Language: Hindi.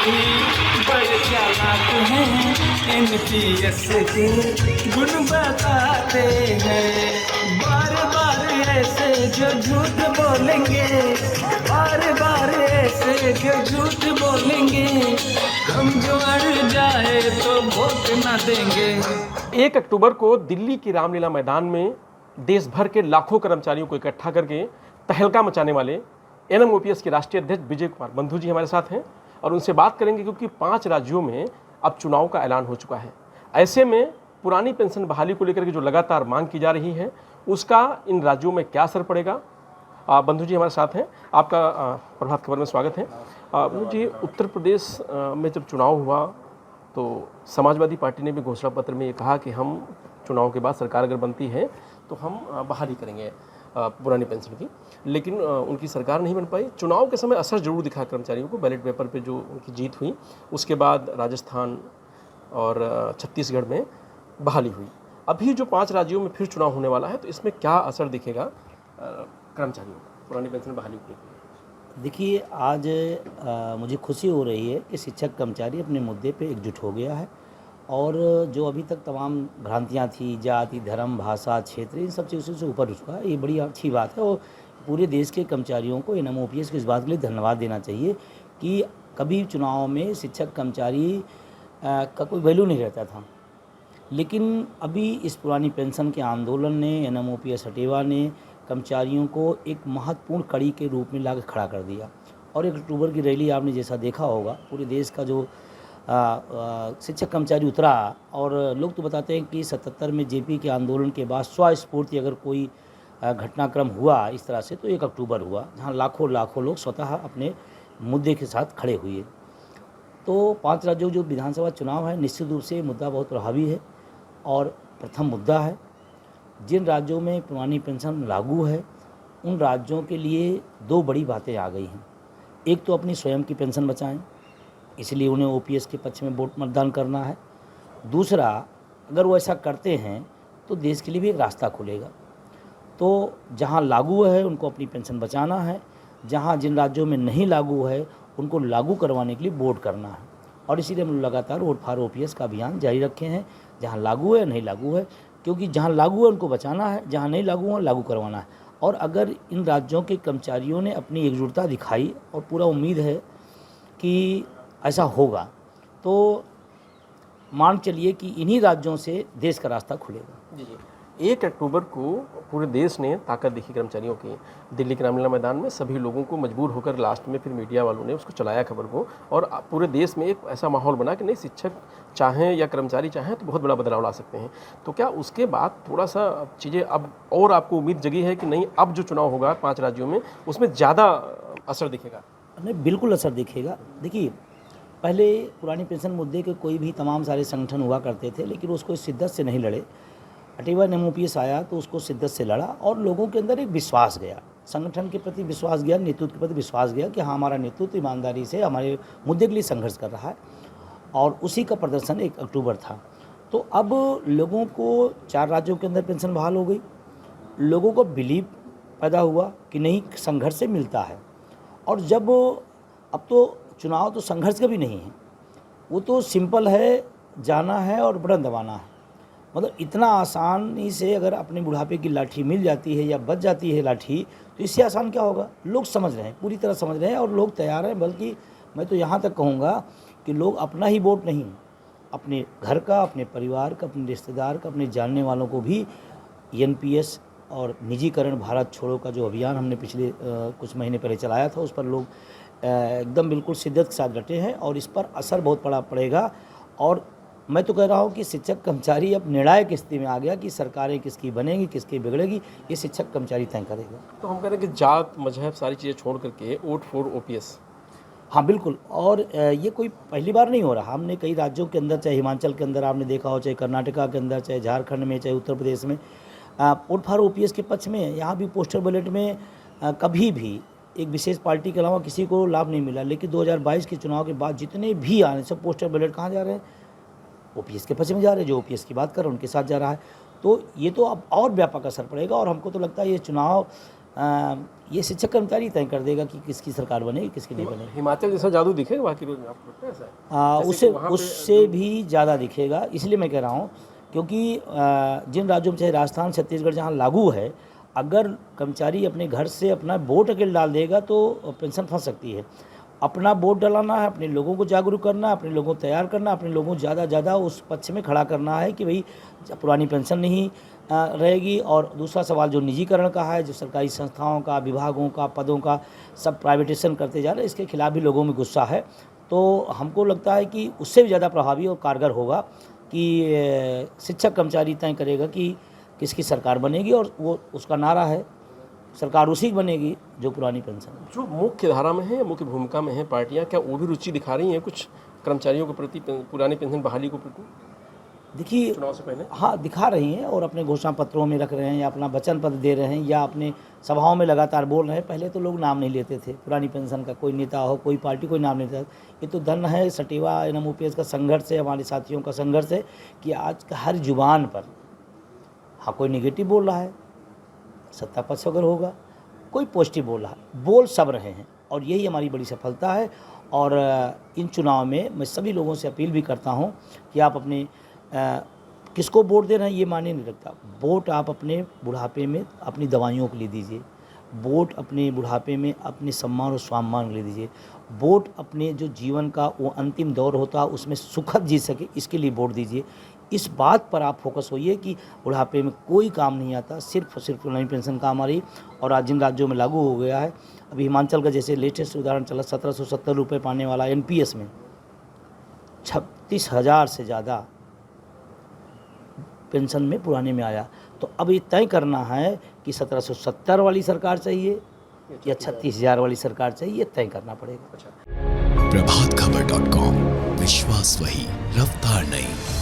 भी बड़े चालाक हैं, एनपीएस के गुण बताते हैं। बार बार ऐसे जो झूठ बोलेंगे, बार बार ऐसे जो झूठ बोलेंगे, हम जो अड़ जाए तो वोट ना देंगे। 1 अक्टूबर को दिल्ली की रामलीला मैदान में देश भर के लाखों कर्मचारियों को इकट्ठा करके तहलका मचाने वाले एनएमओपीएस के राष्ट्रीय अध्यक्ष विजय कुमार बंधु जी हमारे साथ हैं और उनसे बात करेंगे, क्योंकि 5 राज्यों में अब चुनाव का ऐलान हो चुका है। ऐसे में पुरानी पेंशन बहाली को लेकर के जो लगातार मांग की जा रही है, उसका इन राज्यों में क्या असर पड़ेगा। बंधु जी हमारे साथ हैं, आपका प्रभात खबर में स्वागत है। बंधु जी, उत्तर प्रदेश में जब चुनाव हुआ तो समाजवादी पार्टी ने भी घोषणा पत्र में ये कहा कि हम चुनाव के बाद सरकार अगर बनती है तो हम बहाली करेंगे पुरानी पेंशन की, लेकिन उनकी सरकार नहीं बन पाई। चुनाव के समय असर जरूर दिखा कर्मचारियों को, बैलेट पेपर पे जो उनकी जीत हुई, उसके बाद राजस्थान और छत्तीसगढ़ में बहाली हुई। अभी जो 5 राज्यों में फिर चुनाव होने वाला है, तो इसमें क्या असर दिखेगा कर्मचारियों को पुरानी पेंशन बहाली को? देखिए, आज मुझे खुशी हो रही है कि शिक्षक कर्मचारी अपने मुद्दे पे एकजुट हो गया है और जो अभी तक तमाम भ्रांतियां थी, जाति, धर्म, भाषा, क्षेत्र, इन सब चीज़ों से ऊपर उठ चुका है। ये बड़ी अच्छी बात है और पूरे देश के कर्मचारियों को एनएमओपीएस को इस बात के लिए धन्यवाद देना चाहिए कि कभी चुनाव में शिक्षक कर्मचारी का कोई वैल्यू नहीं रहता था, लेकिन अभी इस पुरानी पेंशन के आंदोलन ने, एनएमओपीएस हटेवा ने कर्मचारियों को एक महत्वपूर्ण कड़ी के रूप में लाकर खड़ा कर दिया। और 1 अक्टूबर की रैली आपने जैसा देखा होगा, पूरे देश का जो शिक्षक कर्मचारी उतरा और लोग तो बताते हैं कि 77 में जेपी के आंदोलन के बाद स्वस्फूर्ति अगर कोई घटनाक्रम हुआ इस तरह से तो 1 अक्टूबर हुआ, जहां लाखों लोग स्वतः अपने मुद्दे के साथ खड़े हुए। तो 5 राज्यों जो विधानसभा चुनाव है, निश्चित रूप से मुद्दा बहुत प्रभावी है और प्रथम मुद्दा है। जिन राज्यों में पुरानी पेंशन लागू है, उन राज्यों के लिए 2 बड़ी बातें आ गई हैं। एक तो अपनी स्वयं की पेंशन बचाएं, इसलिए उन्हें ओपीएस के पक्ष में वोट मतदान करना है। दूसरा, अगर वो ऐसा करते हैं तो देश के लिए भी एक रास्ता खुलेगा। तो जहां लागू है उनको अपनी पेंशन बचाना है, जहां जिन राज्यों में नहीं लागू है उनको लागू करवाने के लिए वोट करना है। और इसीलिए हम लगातार वोट फॉर ओपीएस का अभियान जारी रखे हैं, जहाँ लागू है नहीं लागू है, क्योंकि जहाँ लागू है उनको बचाना है, जहाँ नहीं लागू है लागू करवाना है। और अगर इन राज्यों के कर्मचारियों ने अपनी एकजुटता दिखाई और पूरा उम्मीद है कि ऐसा होगा, तो मान चलिए कि इन्हीं राज्यों से देश का रास्ता खुलेगा। जी, 1 अक्टूबर को पूरे देश ने ताकत दिखी कर्मचारियों की। दिल्ली के रामलीला मैदान में सभी लोगों को मजबूर होकर लास्ट में फिर मीडिया वालों ने उसको चलाया खबर को, और पूरे देश में एक ऐसा माहौल बना कि नहीं, शिक्षक चाहें या कर्मचारी चाहें तो बहुत बड़ा बदलाव ला सकते हैं। तो क्या उसके बाद थोड़ा सा चीज़ें अब और आपको उम्मीद जगी है कि नहीं, अब जो चुनाव होगा 5 राज्यों में उसमें ज़्यादा असर दिखेगा? नहीं, बिल्कुल असर दिखेगा। देखिए, पहले पुरानी पेंशन मुद्दे के कोई भी तमाम सारे संगठन हुआ करते थे, लेकिन उसको शिद्दत से नहीं लड़े। हटेवा एनएमओपीएस आया तो उसको शिद्दत से लड़ा और लोगों के अंदर एक विश्वास गया, संगठन के प्रति विश्वास गया, नेतृत्व के प्रति विश्वास गया कि हाँ, हमारा नेतृत्व ईमानदारी से हमारे मुद्दे के लिए संघर्ष कर रहा है, और उसी का प्रदर्शन 1 अक्टूबर था। तो अब लोगों को 4 राज्यों के अंदर पेंशन बहाल हो गई, लोगों को बिलीव पैदा हुआ कि नहीं, संघर्ष से मिलता है। और जब अब तो चुनाव तो संघर्ष का भी नहीं है, वो तो सिंपल है, जाना है और बटन दबाना है। मतलब इतना आसानी से अगर अपने बुढ़ापे की लाठी मिल जाती है या बच जाती है लाठी, तो इससे आसान क्या होगा। लोग समझ रहे हैं, पूरी तरह समझ रहे हैं और लोग तैयार हैं। बल्कि मैं तो यहाँ तक कहूँगा कि लोग अपना ही वोट नहीं, अपने घर का, अपने परिवार का, अपने रिश्तेदार का, अपने जानने वालों को भी एनपीएस और निजीकरण भारत छोड़ो का जो अभियान हमने पिछले कुछ महीने पहले चलाया था, उस पर लोग एकदम बिल्कुल शिद्दत के साथ डटे हैं और इस पर असर बहुत बड़ा पड़ेगा। और मैं तो कह रहा हूँ कि शिक्षक कर्मचारी अब निर्णायक स्थिति में आ गया कि सरकारें किसकी बनेगी, किसकी बिगड़ेगी, ये शिक्षक कर्मचारी तय करेगा। तो हम कह रहे हैं कि जात, मजहब, सारी चीज़ें छोड़ करके वोट फॉर ओपीएस। हाँ, बिल्कुल। और ये कोई पहली बार नहीं हो रहा। हमने कई राज्यों के अंदर, चाहे हिमाचल के अंदर आपने देखा हो, चाहे कर्नाटका के अंदर, चाहे झारखंड में, चाहे उत्तर प्रदेश में, वोट फॉर ओपीएस के पक्ष में, यहाँ भी पोस्टल बैलेट में कभी भी एक विशेष पार्टी के अलावा किसी को लाभ नहीं मिला। लेकिन 2022 के चुनाव के बाद जितने भी आ रहे, सब पोस्टल बैलेट कहाँ जा रहे हैं, ओपीएस के पक्ष में जा रहे हैं। जो ओपीएस की बात कर रहे हैं उनके साथ जा रहा है। तो ये तो अब और व्यापक असर पड़ेगा और हमको तो लगता है ये चुनाव ये शिक्षक कर्मचारी तय कर देगा कि किसकी सरकार बनेगी, किसकी नहीं बनेगी। हिमाचल जैसा जादू दिखेगा बाकी रोज आपको लगता है ऐसा? उससे भी ज़्यादा दिखेगा। इसलिए मैं कह रहा हूँ क्योंकि जिन राज्यों में चाहे राजस्थान, छत्तीसगढ़ जहाँ लागू है, अगर कर्मचारी अपने घर से अपना वोट अकेले डाल देगा तो पेंशन फंस सकती है। अपना वोट डलाना है, अपने लोगों को जागरूक करना, अपने लोगों को तैयार करना, अपने लोगों को ज़्यादा उस पक्ष में खड़ा करना है कि भाई पुरानी पेंशन नहीं रहेगी। और दूसरा सवाल जो निजीकरण का है, जो सरकारी संस्थाओं का, विभागों का, पदों का सब प्राइवेटाइजेशन करते जा रहे हैं, इसके खिलाफ भी लोगों में गुस्सा है। तो हमको लगता है कि उससे भी ज़्यादा प्रभावी और कारगर होगा कि शिक्षक कर्मचारी तय करेगा कि किसकी सरकार बनेगी, और वो उसका नारा है सरकार उसी की बनेगी जो पुरानी पेंशन है। जो मुख्य धारा में है या मुख्य भूमिका में है पार्टियां, क्या वो भी रुचि दिखा रही हैं कुछ कर्मचारियों के प्रति, पुरानी पेंशन बहाली को प्रति? देखिए, चुनाव से पहले हाँ दिखा रही हैं और अपने घोषणा पत्रों में रख रहे हैं या अपना वचन पत्र दे रहे हैं या अपने सभाओं में लगातार बोल रहे हैं। पहले तो लोग नाम नहीं लेते थे पुरानी पेंशन का, कोई नेता हो, कोई पार्टी, कोई नाम नहीं लेता। ये तो धन है सटीवा NMOPS का संघर्ष है, हमारे साथियों का संघर्ष है कि आज हर जुबान पर हाँ कोई निगेटिव बोल रहा है, सत्ता पक्ष अगर होगा, कोई पॉजिटिव बोल रहा है, बोल सब रहे हैं, और यही हमारी बड़ी सफलता है। और इन चुनाव में मैं सभी लोगों से अपील भी करता हूं कि आप अपने किसको वोट दे रहे हैं ये मायने नहीं रखता। वोट आप अपने बुढ़ापे में अपनी दवाइयों के लिए दीजिए, वोट अपने बुढ़ापे में अपने सम्मान और स्वाभिमान के लिए दीजिए, वोट अपने जो जीवन का वो अंतिम दौर होता है उसमें सुखद जी सके इसके लिए वोट दीजिए। इस बात पर आप फोकस होइए कि बुढ़ापे में कोई काम नहीं आता, सिर्फ और सिर्फ पुरानी पेंशन काम आ रही। और आज जिन राज्यों में लागू हो गया है, अभी हिमाचल का जैसे लेटेस्ट उदाहरण चला, 1770 रुपये पाने वाला NPS में 36,000 से ज़्यादा पेंशन में पुराने में आया। तो अब ये तय करना है कि 1770 वाली सरकार चाहिए या 36,000 वाली सरकार चाहिए, ये तय करना पड़ेगा। प्रभातखबर.com, विश्वास वही, रफ्तार नहीं।